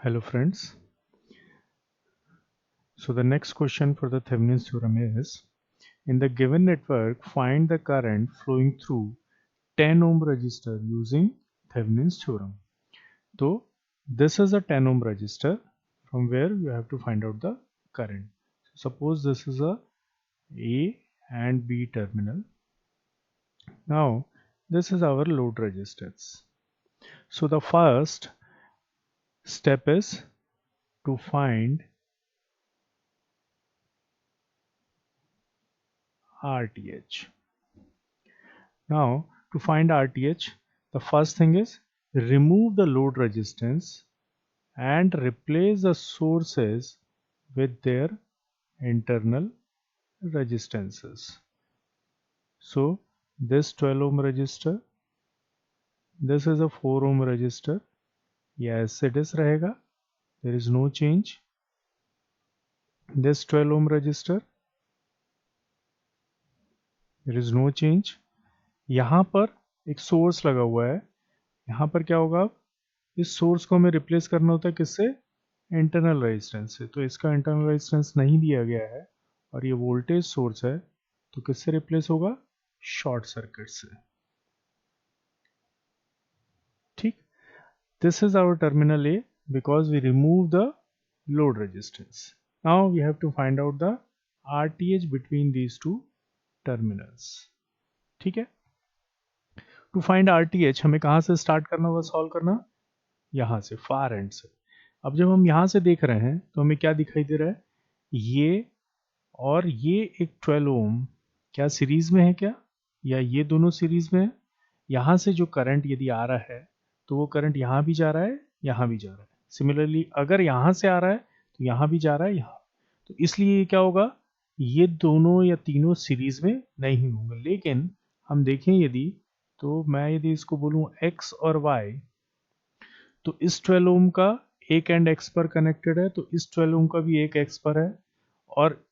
Hello friends. So the next question for the Thevenin's theorem is, in the given network, find the current flowing through 10 ohm resistor using Thevenin's theorem. So this is a 10 ohm resistor from where you have to find out the current. So suppose this is a A and B terminal. Now this is our load resistance. So the first step is to find RTH. Now, to find RTH, the first thing is remove the load resistance and replace the sources with their internal resistances. So, this 12 ohm resistor, this is a 4 ohm resistor. Yes, it is rahega. There is no change. This 12 ohm resistor, there is no change. यहाँ पर एक source लगा हुआ है. यहाँ पर क्या होगा? अब इस सोर्स को हमें रिप्लेस करना होता है किससे? इंटरनल रेजिस्टेंस से. तो इसका इंटरनल रेजिस्टेंस नहीं दिया गया है और ये वोल्टेज सोर्स है, तो किससे रिप्लेस होगा? शॉर्ट सर्किट से. ठीक. This is our terminal A because we remove the load resistance. Now we have to find out the RTH between these two terminals. ठीक है. टू फाइंड आरटीएच हमें कहां से स्टार्ट करना होगा सॉल्व करना? यहां से, फार एंड से. अब जब हम यहां से देख रहे हैं तो हमें क्या दिखाई दे रहा है? ये और ये एक 12 ओम क्या सीरीज में है क्या? या ये दोनों सीरीज में है? यहां से जो करंट यदि आ रहा है तो वो करंट यहां भी जा रहा है, यहां भी जा रहा है. सिमिलरली अगर यहां से आ रहा है तो यहां भी जा रहा है, यहां. तो इसलिए ये क्या होगा? ये दोनों या तीनों सीरीज में नहीं होंगे. लेकिन हम देखें यदि, तो मैं यदि इसको बोलूं x और y, तो इस 12 ओम का एक एंड x पर कनेक्टेड है, तो इस 12 ओम का भी एक x पर है और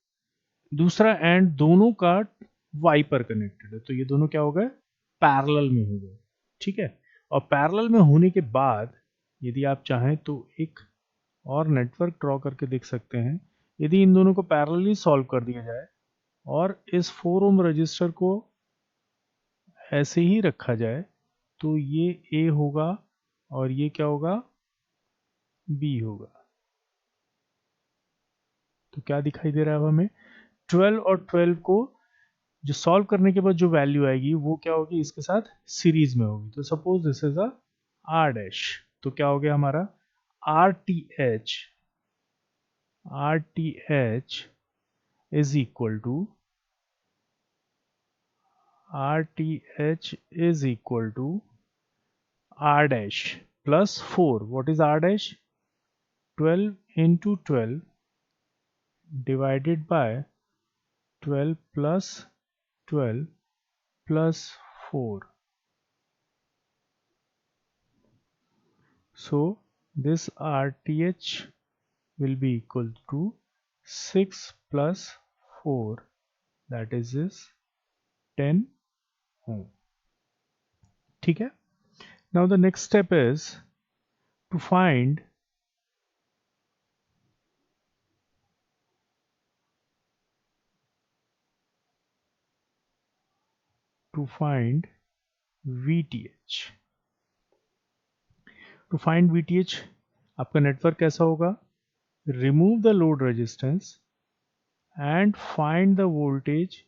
दूसरा एंड दोनों का y पर कनेक्टेड है. तो ये दोनों क्या हो गए? पैरेलल में हो गए. ठीक है. और पैरेलल में होने के बाद यदि आप चाहें तो एक और नेटवर्क ड्रॉ करके देख सकते हैं. यदि इन दोनों को पैरेलली सॉल्व कर दिया जाए और इस 4 ओम रजिस्टर को ऐसे ही रखा जाए, तो ये A होगा और ये क्या होगा? B होगा. तो क्या दिखाई दे रहा है अब हमें? 12 और 12 को जो सॉल्व करने के बाद जो वैल्यू आएगी वो क्या होगी? इसके साथ सीरीज में होगी. तो suppose this is a R dash. तो क्या हो गया हमारा? R T H, R T H is equal to, R T H is equal to R dash plus 4. What is R dash? 12 into 12 divided by 12 plus 12 plus 4. So this RTH will be equal to 6 plus 4, that is 10 ohm. ठीक है. Now the next step is to find VTH. To find VTH आपका network कैसा होगा? Remove the load resistance and find the voltage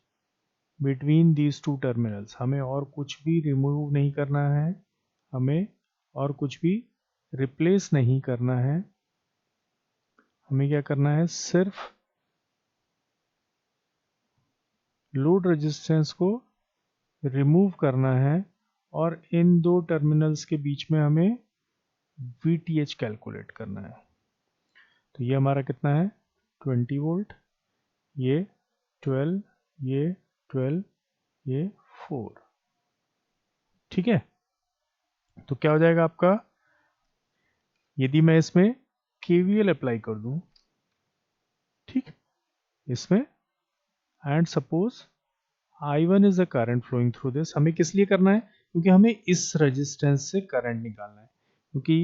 between these two terminals. हमें और कुछ भी remove नहीं करना है, हमें और कुछ भी रिप्लेस नहीं करना है. हमें क्या करना है? सिर्फ लोड रेजिस्टेंस को रिमूव करना है और इन दो टर्मिनल्स के बीच में हमें VTH कैलकुलेट करना है. तो ये हमारा कितना है? 20 वोल्ट. ये 12, ये 12, ये 4. ठीक है. तो क्या हो जाएगा आपका? यदि मैं इसमें KVL अप्लाई कर दूं, ठीक, इसमें, and suppose I1 is the current flowing through this. हमें किस लिए करना है? क्योंकि हमें इस रेजिस्टेंस से करंट निकालना है. क्योंकि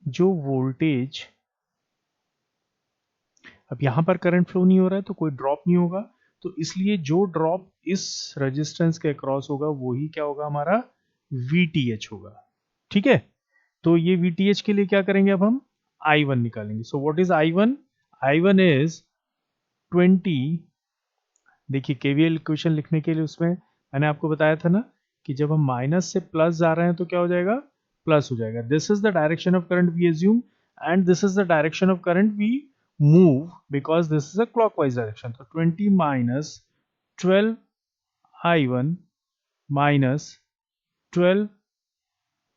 जो वोल्टेज, अब यहां पर करंट फ्लो नहीं हो रहा है तो कोई ड्रॉप नहीं होगा, तो इसलिए जो ड्रॉप इस रेजिस्टेंस के अक्रॉस होगा वो ही क्या होगा, हमारा VTH होगा। ठीक है, तो ये VTH के लिए क्या करेंगे, अब हम I1 निकालेंगे। So what is I1? I1 is 20। देखिए केवीएल इक्वेशन लिखने के लिए उसमें मैंने आपको बताया था ना कि जब हम माइनस से प्लस जा रहे हैं तो क्या हो जाएगा, प्लस हो जाएगा। This is the direction of current we assume and this is the direction of current we move because this is a clockwise direction. तो 20 minus 12 I1 minus 12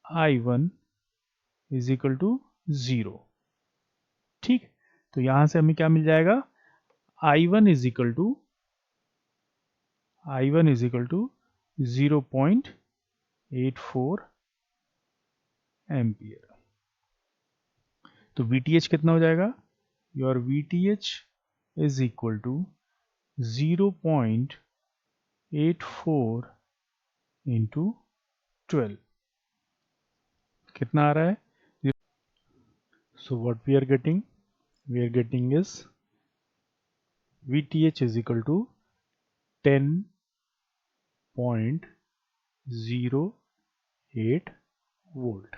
I1 is equal to 0। ठीक, तो यहां से हमें क्या मिल जाएगा, I1 is equal to I1 is equal to 0.84 ampere. तो VTH कितना हो जाएगा, your VTH is equal to 0.84 into 12। कितना आ रहा है, so what we are getting is VTH is equal to 10.08 volt.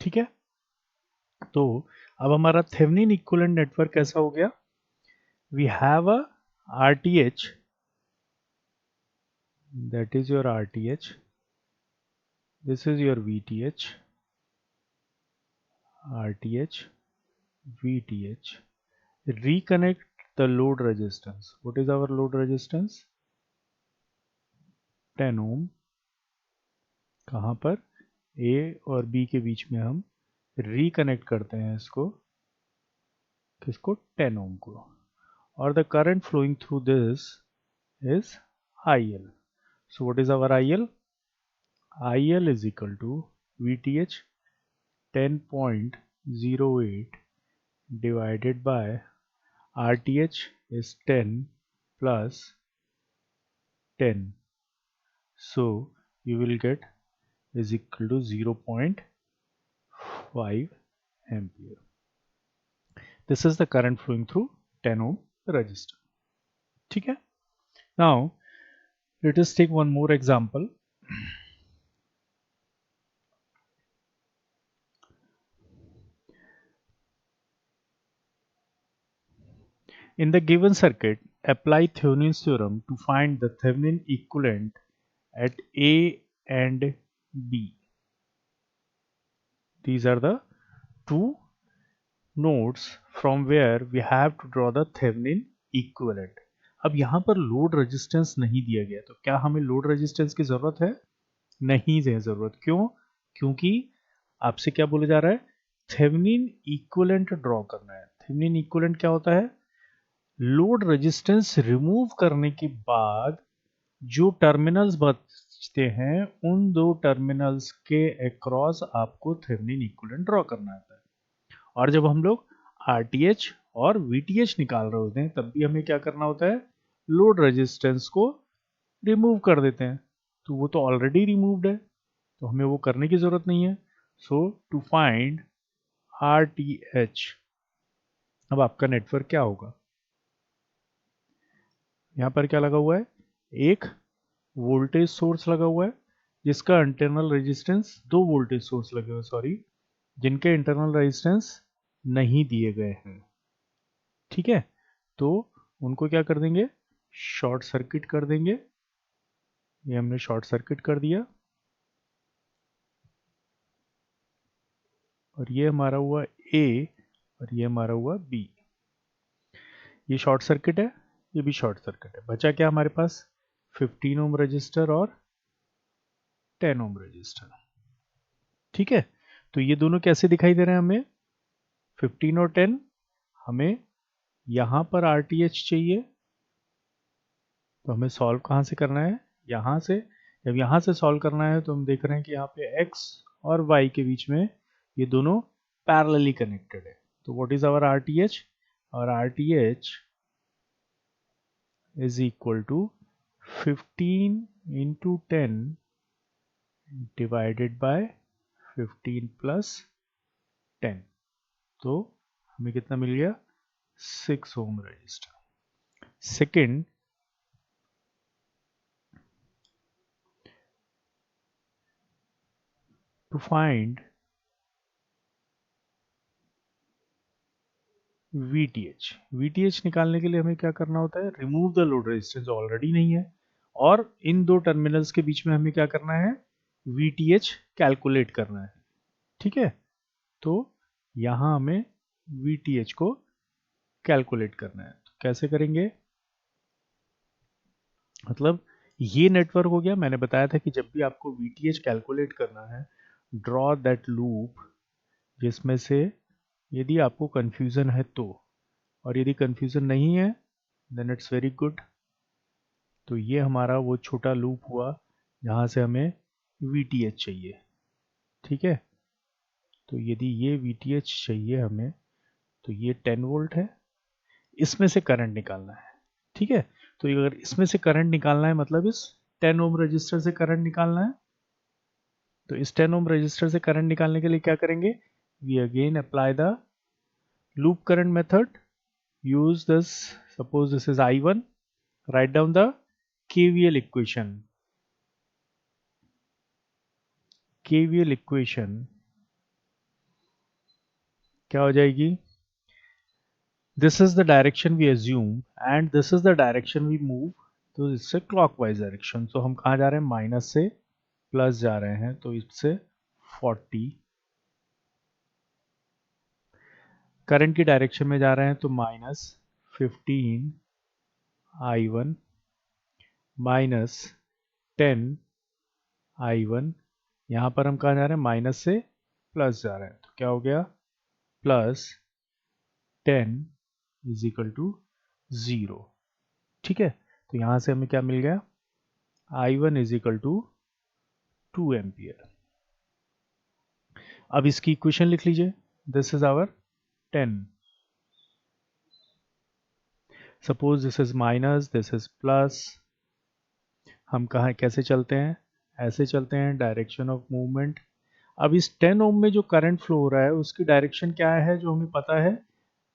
ठीक है, तो अब हमारा थेवेनिन इक्विवेलेंट नेटवर्क कैसा हो गया, we have a RTH, that is your RTH, this is your VTH, RTH, VTH, reconnect the load resistance. What is our load resistance, 10 ohm। कहाँ पर, A और B के बीच में हम reconnect करते हैं इसको, किसको, 10 ohm को, और the current flowing through this is IL। So what is our IL? IL is equal to VTH 10.08 divided by RTH is 10 plus 10. So you will get is equal to 0.5 ampere. This is the current flowing through 10 ohm resistor. ठीक है, now let us take one more example. In the given circuit, apply Thevenin's theorem to find the Thevenin equivalent at A and B. These are the two nodes from where we have to draw the Thevenin equivalent. अब यहाँ पर load resistance नहीं दिया गया, तो क्या हमें load resistance की जरूरत है, नहीं है जरूरत। क्यों, क्योंकि आपसे क्या बोला जा रहा है, थेवेनिन इक्विवेलेंट ड्रॉ करना है। थेवेनिन इक्विवेलेंट क्या होता है, लोड रेजिस्टेंस रिमूव करने के बाद जो टर्मिनल्स बचते हैं उन दो टर्मिनल्स के अक्रॉस आपको थेवेनिन इक्विवेलेंट ड्रॉ करना होता है। और जब हम लोग RTH और VTH निकाल रहे होते हैं तब भी हमें क्या करना होता है, लोड रेजिस्टेंस को रिमूव कर देते हैं। तो वो तो ऑलरेडी रिमूव्ड है तो हमें वो करने की जरूरत नहीं है। सो टू फाइंड RTH, अब आपका नेटवर्क क्या होगा, यहाँ पर क्या लगा हुआ है, एक वोल्टेज सोर्स लगा हुआ है जिसका इंटरनल रेजिस्टेंस, दो वोल्टेज सोर्स लगे हुए सॉरी, जिनके इंटरनल रेजिस्टेंस नहीं दिए गए हैं। ठीक है, तो उनको क्या कर देंगे, शॉर्ट सर्किट कर देंगे। ये हमने शॉर्ट सर्किट कर दिया और ये हमारा हुआ A और ये हमारा हुआ B। ये शॉर्ट सर्किट है, ये भी शॉर्ट सर्किट है। बचा क्या हमारे पास, 15 ओम रजिस्टर और 10 ओम रजिस्टर। ठीक है, तो ये दोनों कैसे दिखाई दे रहे हैं हमें, 15 और 10। हमें यहां पर RTH चाहिए तो हमें सॉल्व कहां से करना है, यहां से। जब यहां से सॉल्व करना है तो हम देख रहे हैं कि यहाँ पे X और Y के बीच में ये दोनों पैरेलली कनेक्टेड है। तो व्हाट इज आवर RTH, और RTH is equal to 15 into 10 divided by 15 plus 10, तो हमें कितना मिल गया 6 ohm resistor. Second, to find VTH निकालने के लिए हमें क्या करना होता है, remove the load resistance already नहीं है, और इन दो टर्मिनल्स के बीच में हमें क्या करना है, VTH कैलकुलेट करना है। ठीक है, तो यहां हमें VTH को कैलकुलेट करना है। तो कैसे करेंगे, मतलब ये नेटवर्क हो गया। मैंने बताया था कि जब भी आपको VTH कैलकुलेट करना है, ड्रॉ दैट लूप जिसमें से यदि आपको कंफ्यूजन है तो, और यदि कंफ्यूजन नहीं है देन इट्स वेरी गुड। तो ये हमारा वो छोटा लूप हुआ जहाँ से हमें VTH चाहिए। ठीक है, तो यदि ये VTH चाहिए हमें, तो ये 10 वोल्ट है, इसमें से करंट निकालना है। ठीक है, तो अगर इसमें से करंट निकालना है मतलब इस 10 ओम रजिस्टर से करंट निकालना है, तो इस 10 ओम रजिस्टर से करंट निकालने के लिए क्या करेंगे, we again apply the loop current method, use this, suppose this is I1, write down the KVL equation क्या हो जाएगी, this is the direction we assume and this is the direction we move, तो इससे clockwise direction, तो हम कहाँ जा रहे हैं, माइनस से प्लस जा रहे हैं, तो इससे 40, करंट की डायरेक्शन में जा रहे हैं तो -15 I1 -10 I1, यहाँ पर हम कहाँ जा रहे हैं, माइनस से प्लस जा रहे हैं, तो क्या हो गया, प्लस 10 इज इक्वल टू 0। ठीक है, तो यहाँ से हमें क्या मिल गया, I1 is equal to 2 ampere. अब इसकी इक्वेशन लिख लीजिए, this is our 10, suppose this is minus, this is plus, हम कहाँ कैसे चलते हैं, ऐसे चलते हैं, डायरेक्शन ऑफ मूवमेंट। अब इस 10 ओम में जो करंट फ्लो हो रहा है उसकी डायरेक्शन क्या है, जो हमें पता है,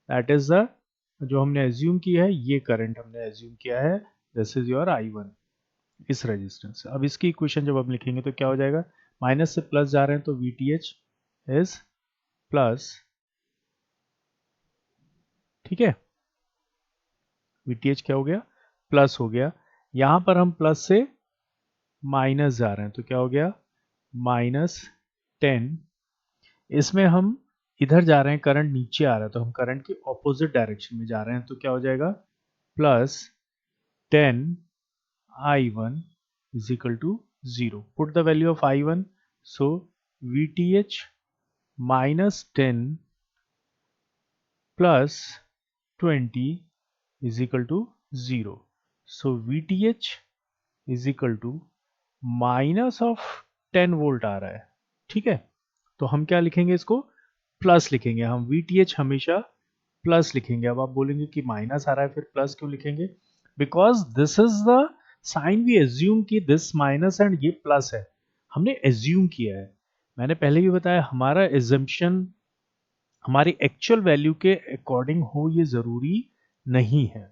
दैट इज द, जो हमने एज्यूम किया है, ये करंट हमने एज्यूम किया है, दिस इज योर I1 इस रेजिस्टेंस। अब इसकी इक्वेशन जब हम लिखेंगे तो क्या हो जाएगा, माइनस से प्लस जा रहे हैं तो VTH इज प्लस, ठीक है, VTH क्या हो गया, प्लस हो गया। यहां पर हम प्लस से माइनस जा रहे हैं तो क्या हो गया, -10, इसमें हम इधर जा रहे हैं, करंट नीचे आ रहा है तो हम करंट की ऑपोजिट डायरेक्शन में जा रहे हैं, तो क्या हो जाएगा, +10 I1 is equal to 0. Put the value of I1. So VTH -10 plus 20 is equal to 0. So VTH is equal to minus of 10 volt आ रहा है। ठीक है, तो हम क्या लिखेंगे, इसको प्लस लिखेंगे, हम VTH हमेशा प्लस लिखेंगे। अब आप बोलेंगे कि माइनस आ रहा है फिर प्लस क्यों लिखेंगे, because this is the sign we assume कि दिस माइनस एंड ये प्लस है, हमने एज्यूम किया है। मैंने पहले भी बताया हमारा एजम्पशन हमारी एक्चुअल वैल्यू के अकॉर्डिंग हो ये जरूरी नहीं है,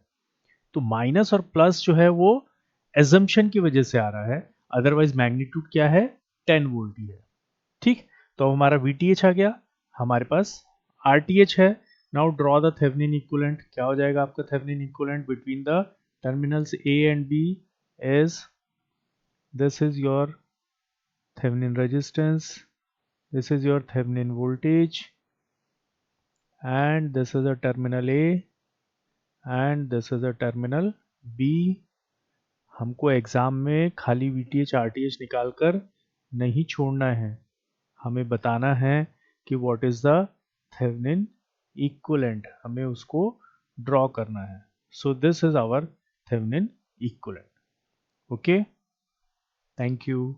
तो माइनस और प्लस जो है वो एजम्पशन की वजह से आ रहा है, अदरवाइज मैग्नीट्यूड क्या है, 10 वोल्ट ही है। ठीक, तो हमारा VTH आ गया, हमारे पास RTH है। Now draw the Thevenin equivalent, क्या हो जाएगा आपका Thevenin equivalent between the terminals A and B is, this is your Thevenin resistance, this is your Thevenin voltage, and this is a terminal A and this is a terminal B। हमको exam में खाली VTH RTH निकालकर नहीं छोड़ना है, हमें बताना है कि what is the Thevenin equivalent, हमें उसको ड्रॉ करना है। So this is our Thevenin equivalent. Okay, thank you.